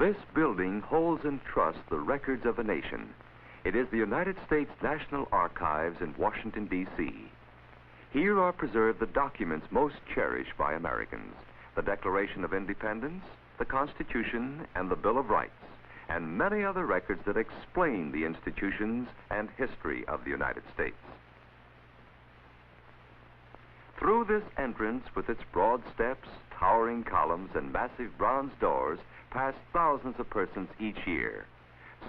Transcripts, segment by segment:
This building holds in trust the records of a nation. It is the United States National Archives in Washington, D.C. Here are preserved the documents most cherished by Americans: the Declaration of Independence, the Constitution, and the Bill of Rights, and many other records that explain the institutions and history of the United States. Through this entrance, with its broad steps, towering columns, and massive bronze doors, pass thousands of persons each year: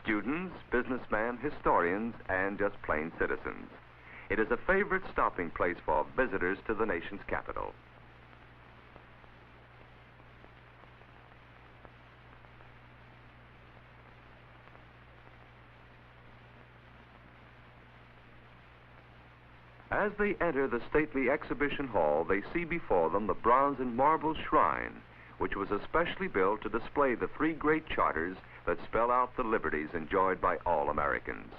students, businessmen, historians, and just plain citizens. It is a favorite stopping place for visitors to the nation's capital. As they enter the stately exhibition hall, they see before them the bronze and marble shrine, which was especially built to display the three great charters that spell out the liberties enjoyed by all Americans.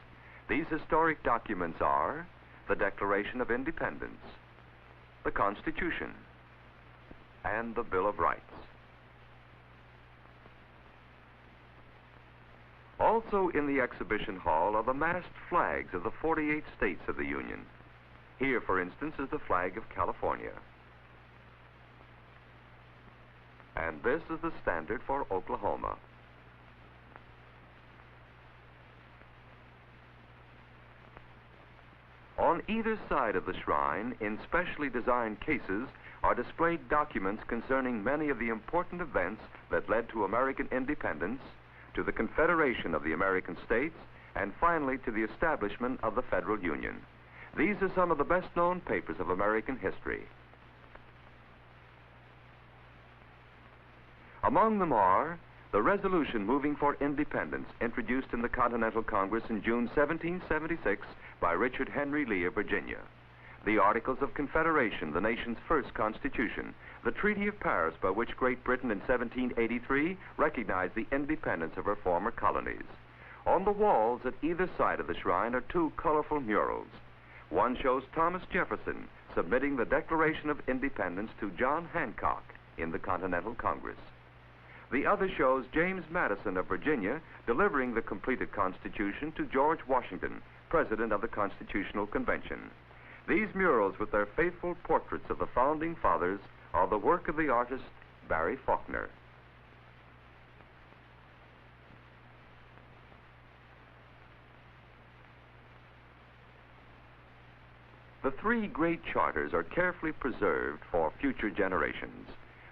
These historic documents are the Declaration of Independence, the Constitution, and the Bill of Rights. Also in the exhibition hall are the massed flags of the 48 states of the Union. Here, for instance, is the flag of California. And this is the standard for Oklahoma. On either side of the shrine, in specially designed cases, are displayed documents concerning many of the important events that led to American independence, to the Confederation of the American States, and finally to the establishment of the Federal Union. These are some of the best-known papers of American history. Among them are the resolution moving for independence, introduced in the Continental Congress in June 1776 by Richard Henry Lee of Virginia; the Articles of Confederation, the nation's first constitution; the Treaty of Paris, by which Great Britain in 1783 recognized the independence of her former colonies. On the walls at either side of the shrine are two colorful murals. One shows Thomas Jefferson submitting the Declaration of Independence to John Hancock in the Continental Congress. The other shows James Madison of Virginia delivering the completed Constitution to George Washington, President of the Constitutional Convention. These murals, with their faithful portraits of the Founding Fathers, are the work of the artist Barry Faulkner. The three great charters are carefully preserved for future generations.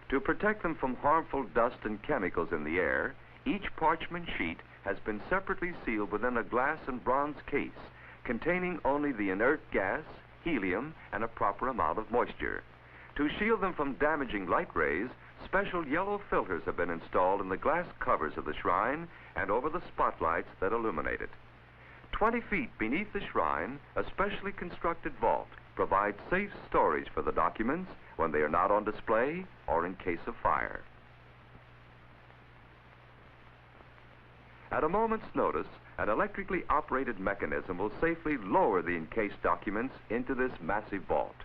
To protect them from harmful dust and chemicals in the air, each parchment sheet has been separately sealed within a glass and bronze case containing only the inert gas, helium, and a proper amount of moisture. To shield them from damaging light rays, special yellow filters have been installed in the glass covers of the shrine and over the spotlights that illuminate it. 20 feet beneath the shrine, a specially constructed vault provides safe storage for the documents when they are not on display or in case of fire. At a moment's notice, an electrically operated mechanism will safely lower the encased documents into this massive vault.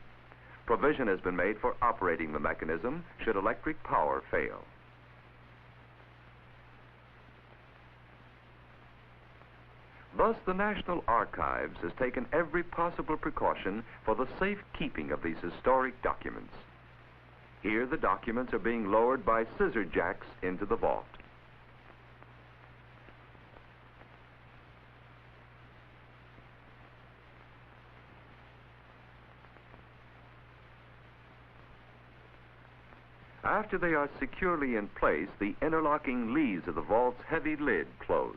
Provision has been made for operating the mechanism should electric power fail. Thus, the National Archives has taken every possible precaution for the safe keeping of these historic documents. Here, the documents are being lowered by scissor jacks into the vault. After they are securely in place, the interlocking leaves of the vault's heavy lid close.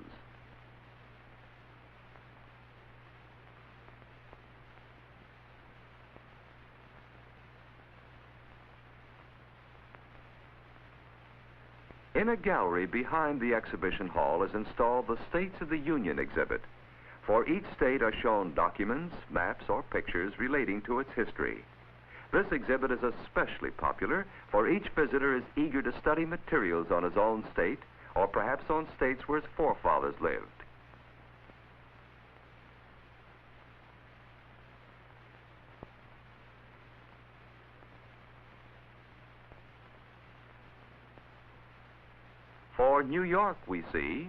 In a gallery behind the exhibition hall is installed the States of the Union exhibit. For each state are shown documents, maps, or pictures relating to its history. This exhibit is especially popular, for each visitor is eager to study materials on his own state, or perhaps on states where his forefathers lived. For New York, we see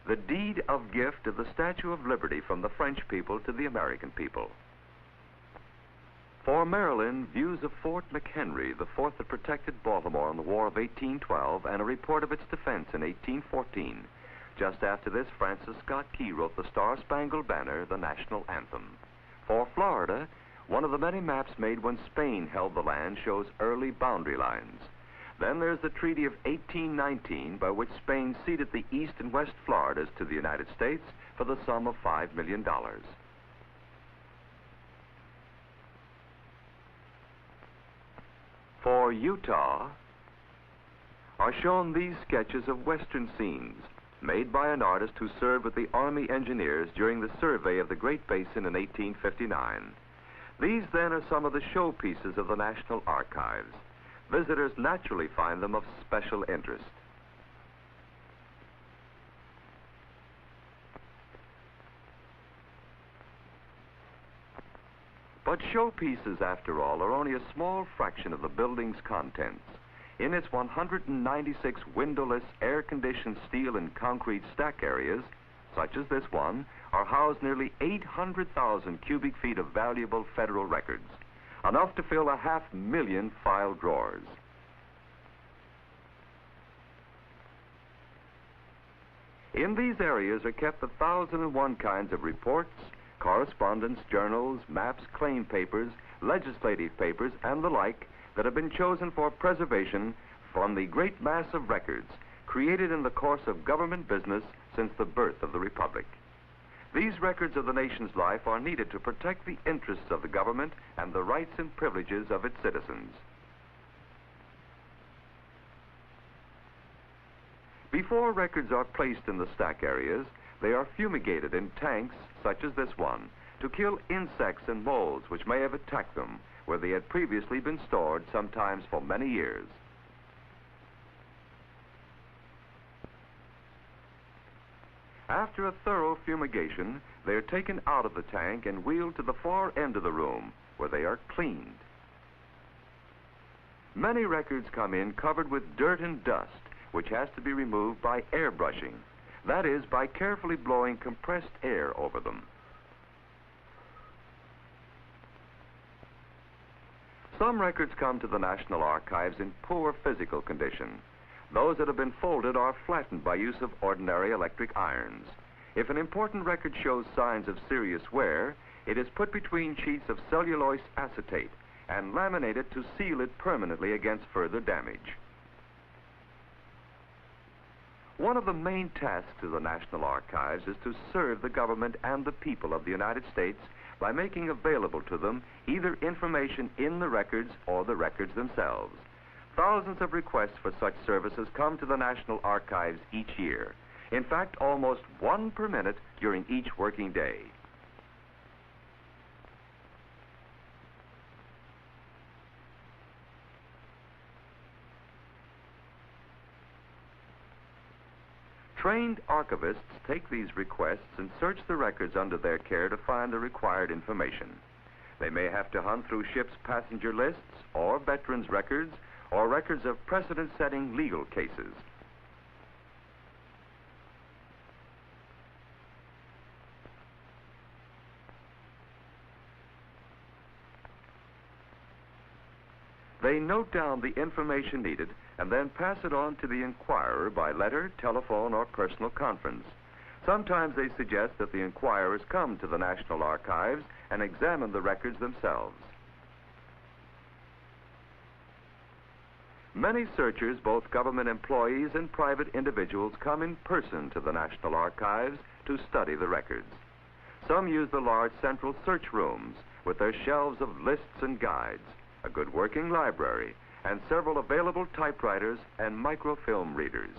the deed of gift of the Statue of Liberty from the French people to the American people. For Maryland, views of Fort McHenry, the fort that protected Baltimore in the War of 1812, and a report of its defense in 1814. Just after this, Francis Scott Key wrote the Star-Spangled Banner, the national anthem. For Florida, one of the many maps made when Spain held the land shows early boundary lines. Then there's the Treaty of 1819, by which Spain ceded the East and West Floridas to the United States for the sum of $5 million. For Utah are shown these sketches of western scenes made by an artist who served with the Army Engineers during the survey of the Great Basin in 1859. These then are some of the showpieces of the National Archives. Visitors naturally find them of special interest. But showpieces, after all, are only a small fraction of the building's contents. In its 196 windowless, air-conditioned steel and concrete stack areas, such as this one, are housed nearly 800,000 cubic feet of valuable federal records, enough to fill 500,000 file drawers. In these areas are kept the 1,001 kinds of reports, correspondence, journals, maps, claim papers, legislative papers, and the like that have been chosen for preservation from the great mass of records created in the course of government business since the birth of the Republic. These records of the nation's life are needed to protect the interests of the government and the rights and privileges of its citizens. Before records are placed in the stack areas, they are fumigated in tanks such as this one to kill insects and moles which may have attacked them where they had previously been stored, sometimes for many years. After a thorough fumigation, they are taken out of the tank and wheeled to the far end of the room where they are cleaned. Many records come in covered with dirt and dust, which has to be removed by airbrushing. That is, by carefully blowing compressed air over them. Some records come to the National Archives in poor physical condition. Those that have been folded are flattened by use of ordinary electric irons. If an important record shows signs of serious wear, it is put between sheets of cellulose acetate and laminated to seal it permanently against further damage. One of the main tasks of the National Archives is to serve the government and the people of the United States by making available to them either information in the records or the records themselves. Thousands of requests for such services come to the National Archives each year. In fact, almost one per minute during each working day. Trained archivists take these requests and search the records under their care to find the required information. They may have to hunt through ships' passenger lists, or veterans' records, or records of precedent-setting legal cases. They note down the information needed and then pass it on to the inquirer by letter, telephone, or personal conference. Sometimes they suggest that the inquirers come to the National Archives and examine the records themselves. Many searchers, both government employees and private individuals, come in person to the National Archives to study the records. Some use the large central search rooms with their shelves of lists and guides, a good working library, and several available typewriters and microfilm readers.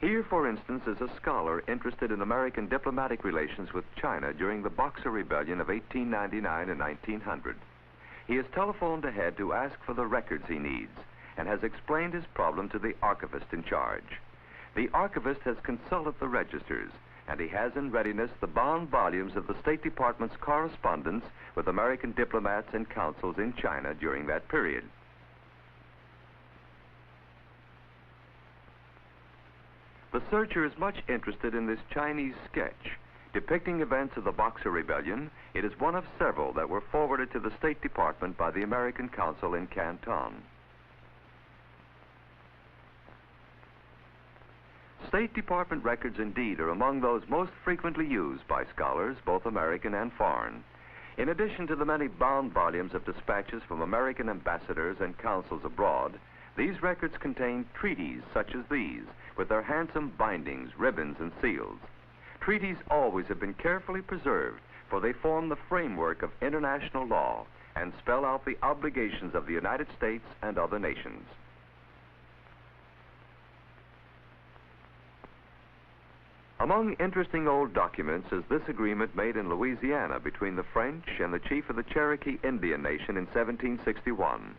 Here, for instance, is a scholar interested in American diplomatic relations with China during the Boxer Rebellion of 1899 and 1900. He has telephoned ahead to ask for the records he needs and has explained his problem to the archivist in charge. The archivist has consulted the registers, and he has in readiness the bound volumes of the State Department's correspondence with American diplomats and consuls in China during that period. The searcher is much interested in this Chinese sketch. Depicting events of the Boxer Rebellion, it is one of several that were forwarded to the State Department by the American consul in Canton. State Department records indeed are among those most frequently used by scholars, both American and foreign. In addition to the many bound volumes of dispatches from American ambassadors and consuls abroad, these records contain treaties such as these, with their handsome bindings, ribbons, and seals. Treaties always have been carefully preserved, for they form the framework of international law and spell out the obligations of the United States and other nations. Among interesting old documents is this agreement made in Louisiana between the French and the chief of the Cherokee Indian Nation in 1761.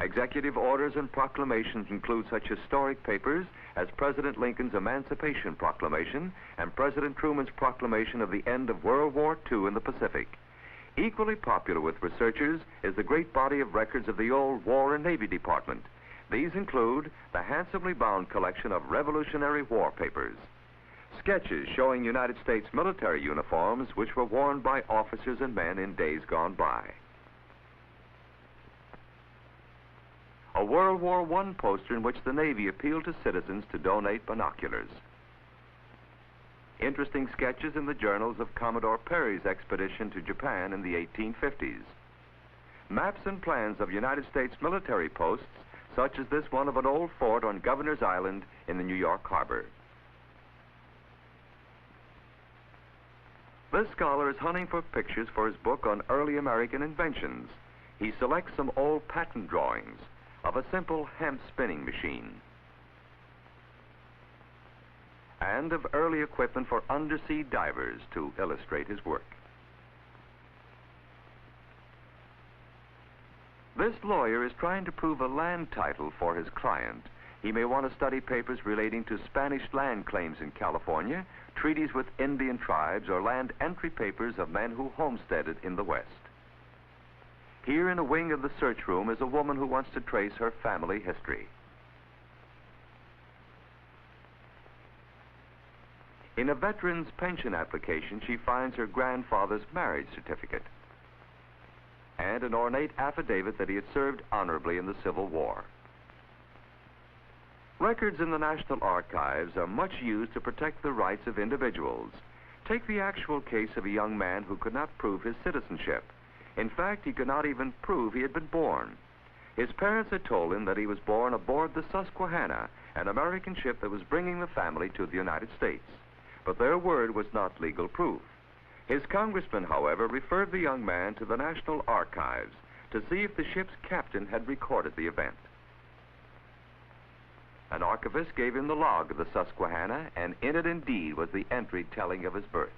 Executive orders and proclamations include such historic papers as President Lincoln's Emancipation Proclamation and President Truman's proclamation of the end of World War II in the Pacific. Equally popular with researchers is the great body of records of the old War and Navy Department. These include the handsomely bound collection of Revolutionary War papers, sketches showing United States military uniforms which were worn by officers and men in days gone by, a World War I poster in which the Navy appealed to citizens to donate binoculars, interesting sketches in the journals of Commodore Perry's expedition to Japan in the 1850s, maps and plans of United States military posts such as this one of an old fort on Governor's Island in the New York Harbor. This scholar is hunting for pictures for his book on early American inventions. He selects some old patent drawings of a simple hemp spinning machine and of early equipment for undersea divers to illustrate his work. This lawyer is trying to prove a land title for his client. He may want to study papers relating to Spanish land claims in California, treaties with Indian tribes, or land entry papers of men who homesteaded in the West. Here in a wing of the search room is a woman who wants to trace her family history. In a veteran's pension application, she finds her grandfather's marriage certificate and an ornate affidavit that he had served honorably in the Civil War. Records in the National Archives are much used to protect the rights of individuals. Take the actual case of a young man who could not prove his citizenship. In fact, he could not even prove he had been born. His parents had told him that he was born aboard the Susquehanna, an American ship that was bringing the family to the United States. But their word was not legal proof. His congressman, however, referred the young man to the National Archives to see if the ship's captain had recorded the event. An archivist gave him the log of the Susquehanna, and in it indeed was the entry telling of his birth.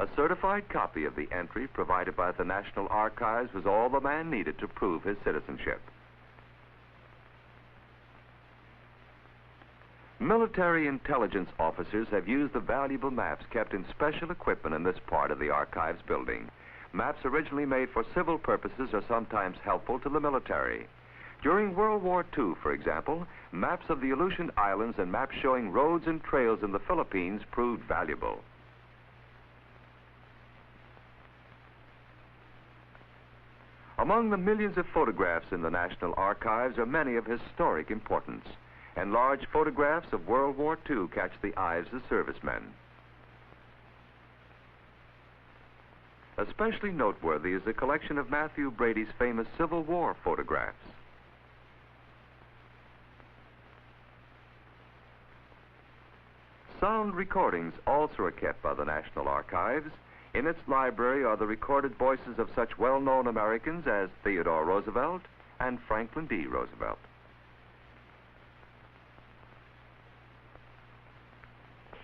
A certified copy of the entry provided by the National Archives was all the man needed to prove his citizenship. Military intelligence officers have used the valuable maps kept in special equipment in this part of the archives building. Maps originally made for civil purposes are sometimes helpful to the military. During World War II, for example, maps of the Aleutian Islands and maps showing roads and trails in the Philippines proved valuable. Among the millions of photographs in the National Archives are many of historic importance, and large photographs of World War II catch the eyes of servicemen. Especially noteworthy is the collection of Matthew Brady's famous Civil War photographs. Sound recordings also are kept by the National Archives. In its library are the recorded voices of such well-known Americans as Theodore Roosevelt and Franklin D. Roosevelt.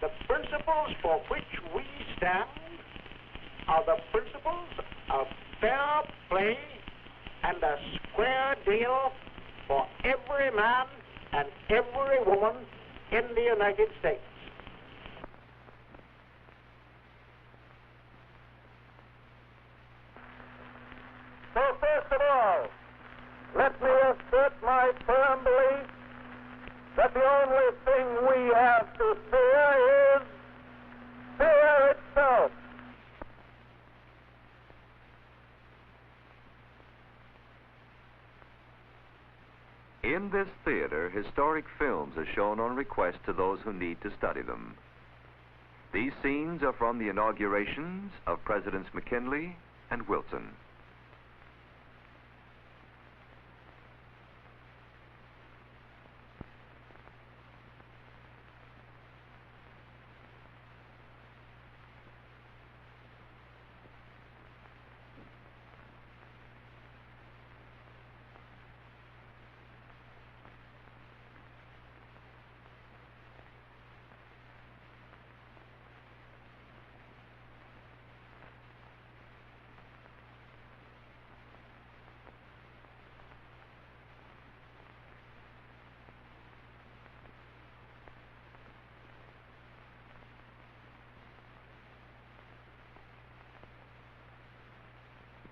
The principles for which we stand are the principles of fair play and a square deal for every man and every woman in the United States. Purpose the only thing we have to fear is fear itself. In this theater, historic films are shown on request to those who need to study them. These scenes are from the inaugurations of Presidents McKinley and Wilson.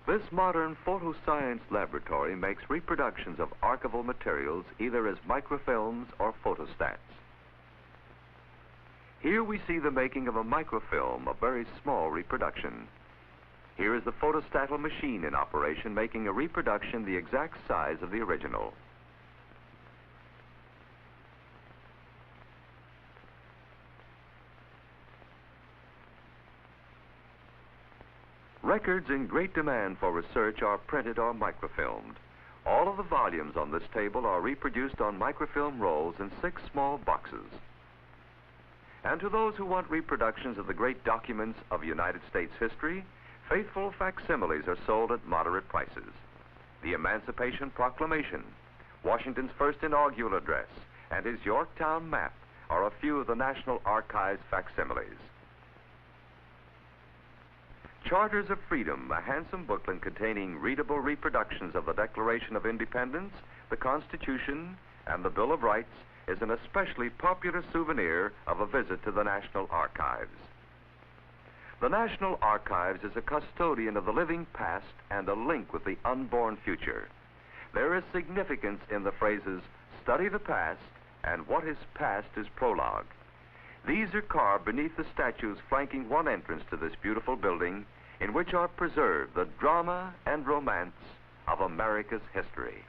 This modern photoscience laboratory makes reproductions of archival materials either as microfilms or photostats. Here we see the making of a microfilm, a very small reproduction. Here is the photostatal machine in operation, making a reproduction the exact size of the original. Records in great demand for research are printed or microfilmed. All of the volumes on this table are reproduced on microfilm rolls in 6 small boxes. And to those who want reproductions of the great documents of United States history, faithful facsimiles are sold at moderate prices. The Emancipation Proclamation, Washington's first inaugural address, and his Yorktown map are a few of the National Archives facsimiles. Charters of Freedom, a handsome booklet containing readable reproductions of the Declaration of Independence, the Constitution, and the Bill of Rights, is an especially popular souvenir of a visit to the National Archives. The National Archives is a custodian of the living past and a link with the unborn future. There is significance in the phrases, "Study the past," and "What is past is prologue." These are carved beneath the statues flanking one entrance to this beautiful building, in which are preserved the drama and romance of America's history.